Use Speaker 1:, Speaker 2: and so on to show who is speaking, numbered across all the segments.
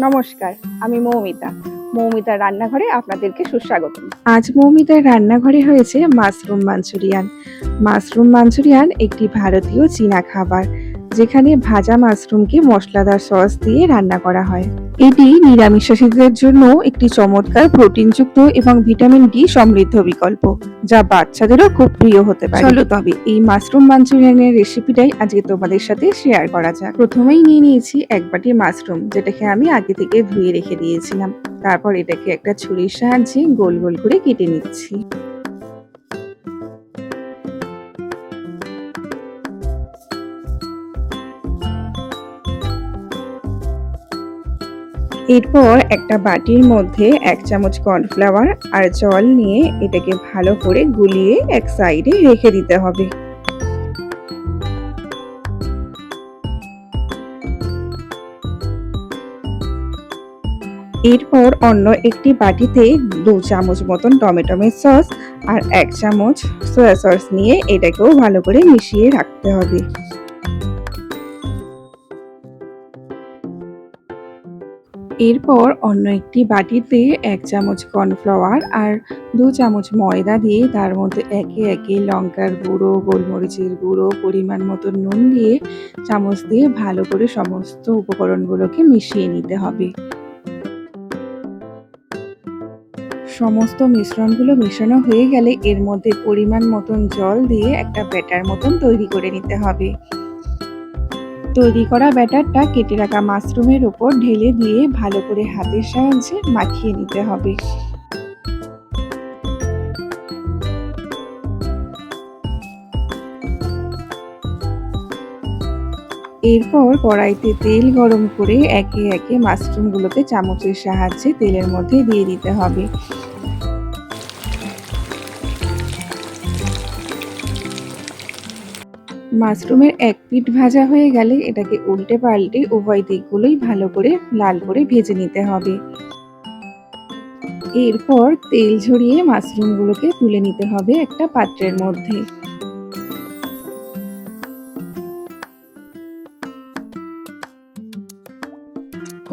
Speaker 1: নমস্কার, আমি মৌমিতা। মৌমিতার রান্নাঘরে আপনাদেরকে সুস্বাগত। আজ মৌমিতার রান্নাঘরে হয়েছে মাশরুম মাঞ্চুরিয়ান। মাশরুম মাঞ্চুরিয়ান একটি ভারতীয় চীনা খাবার, যেখানে ভাজা মাশরুমকে মশলাদার সস দিয়ে রান্না করা হয়। এটি নিরামিষাশীদের জন্য একটি চমৎকার প্রোটিনযুক্ত এবং ভিটামিন ডি সমৃদ্ধ বিকল্প, যা বাচ্চাদেরও খুব প্রিয় হতে পারে। চলো তবে এই মাশরুম মাঞ্চুরিয়ানের রেসিপিটাই আজকে তোমাদের সাথে শেয়ার করা যাক। প্রথমেই নিয়ে নিয়েছি এক বাটি মাশরুম, যেটাকে আমি আগে থেকে ধুয়ে রেখে দিয়েছিলাম। তারপর এটাকে একটা ছুরির সাহায্যে গোল গোল করে কেটে নিচ্ছি। এরপর একটা বাটির মধ্যে 1 চামচ কর্নফ্লাওয়ার আর জল নিয়ে এটাকে ভালো করে গুলিয়ে এক সাইডে রেখে দিতে হবে। এরপর অন্য একটি বাটিতে 2 চামচ মতন টমেটো সস আর 1 চামচ সয়া সস নিয়ে এটাকেও ভালো করে মিশিয়ে রাখতে হবে। এরপর অন্য একটি বাটিতে 1 চামচ কর্নফ্লাওয়ার আর 2 চামচ ময়দা দিয়ে তার মধ্যে একে একে লঙ্কার গুঁড়ো, গোলমরিচের গুঁড়ো, পরিমাণ মতো নুন দিয়ে চামচ দিয়ে ভালো করে সমস্ত উপকরণগুলোকে মিশিয়ে নিতে হবে। সমস্ত মিশ্রণগুলো মেশানো হয়ে গেলে এর মধ্যে পরিমাণ মতন জল দিয়ে একটা ব্যাটার মতন তৈরি করে নিতে হবে। তৈরি করা ব্যাটারটা কেটে রাখা মাশরুমের উপর ঢেলে দিয়ে ভালো করে হাতের সাহায্যে মাখিয়ে নিতে হবে। এরপর কড়াইতে তেল গরম করে একে একে মাশরুমগুলোকে চামচের সাহায্যে তেলের মধ্যে দিয়ে দিতে হবে। মাশরুমের এক পিঠ ভাজা হয়ে গেলে এটাকে উল্টে পাল্টে উভয় দিকগুলোই ভালো করে লাল করে ভেজে নিতে হবে। এরপর তেল ঝরিয়ে মাশরুমগুলোকে তুলে নিতে হবে একটা পাত্রের মধ্যে।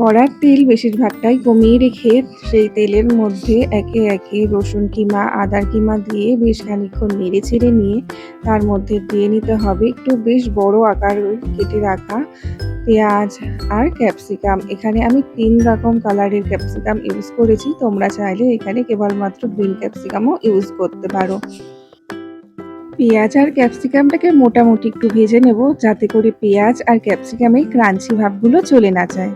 Speaker 1: কড়ার তেল বেশিরভাগটাই কমিয়ে রেখে সেই তেলের মধ্যে একে একে রসুন কিমা, আদার কিমা দিয়ে বেশ খানিকক্ষণ নেড়ে চেড়ে নিয়ে তার মধ্যে দিয়ে নিতে হবে একটু বেশ বড় আকার কেটে রাখা পেঁয়াজ আর ক্যাপসিকাম। এখানে আমি 3 রকম কালারের ক্যাপসিকাম ইউজ করেছি, তোমরা চাইলে এখানে কেবলমাত্র গ্রিন ক্যাপসিকামও ইউজ করতে পারো। পেঁয়াজ আর ক্যাপসিকামটাকে মোটামুটি একটু ভেজে নেব, যাতে করে পেঁয়াজ আর ক্যাপসিকামে ক্রাঞ্চি ভাবগুলো চলে না যায়।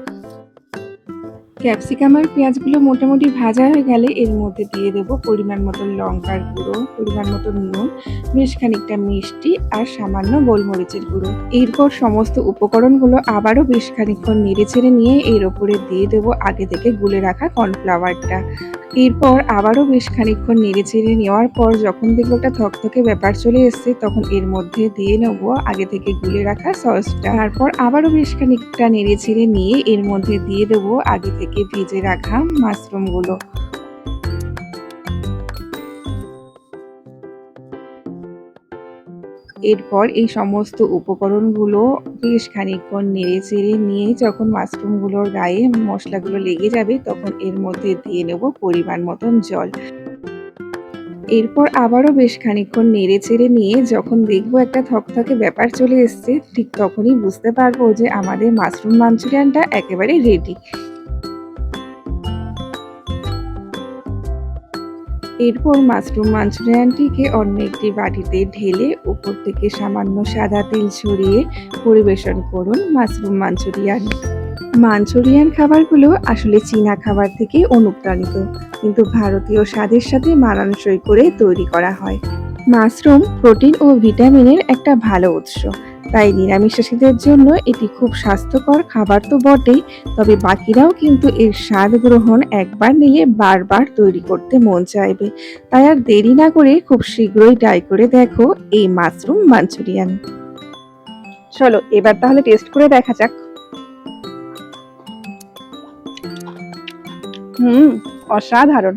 Speaker 1: ক্যাপসিকাম আর পেঁয়াজগুলো মোটামুটি ভাজা হয়ে গেলে এর মধ্যে দিয়ে দেব পরিমাণ মতো লঙ্কার গুঁড়ো, পরিমাণ মতো নুন, বেশ খানিকটা মিষ্টি আর সামান্য গোলমরিচের গুঁড়ো। এরপর সমস্ত উপকরণগুলো আবারও বেশ খানিকক্ষণ নেড়ে চেড়ে নিয়ে এর ওপরে দিয়ে দেব আগে থেকে গুলে রাখা কর্নফ্লাওয়ারটা। এরপর আবারও বেশ খানিকক্ষণ নেড়ে চেড়ে নেওয়ার পর যখন দেখবো একটা থকথকে ব্যাপার চলে এসছে, তখন এর মধ্যে দিয়ে নেব আগে থেকে গুলে রাখা সসটা। তারপর আবারও বেশ খানিকটা নেড়ে চেড়ে নিয়ে এর মধ্যে দিয়ে দেব আগে থেকে ভেজে রাখা মাশরুমগুলো। এরপর এই সমস্ত উপকরণগুলো বেশ খানিকক্ষণ নেড়ে চেড়ে নিয়ে যখন মাশরুমগুলোর গায়ে মশলাগুলো লেগে যাবে, তখন এর মধ্যে দিয়ে নেব পরিমাণ মতন জল। এরপর আবারও বেশ খানিকক্ষণ নেড়ে চেড়ে নিয়ে যখন দেখবো একটা থকথকে ব্যাপার চলে এসছে, ঠিক তখনই বুঝতে পারবো যে আমাদের মাশরুম মাঞ্চুরিয়ানটা একেবারে রেডি। এরপর মাশরুম মাঞ্চুরিয়ানটিকে অন্য একটি বাটিতে ঢেলে উপর থেকে সামান্য সাদা তেল ছড়িয়ে পরিবেশন করুন মাশরুম মাঞ্চুরিয়ান। মাঞ্চুরিয়ান খাবারগুলো আসলে চীনা খাবার থেকে অনুপ্রাণিত, কিন্তু ভারতীয় স্বাদের সাথে মানানসই করে তৈরি করা হয়। মাশরুম প্রোটিন ও ভিটামিনের একটা ভালো উৎস, তাই নিরামিষাশীদের জন্য এটি খুব স্বাস্থ্যকর খাবার তো বটেই, তবে বাকিরাও কিন্তু এর স্বাদ গ্রহণ একবার নিলে বারবার তৈরি করতে মন চাইবে। তাই আর দেরি না করে খুব শীঘ্রই ট্রাই করে দেখো এই মাশরুম মাঞ্চুরিয়ান। চলো এবার তাহলে টেস্ট করে দেখা যাক। অসাধারণ।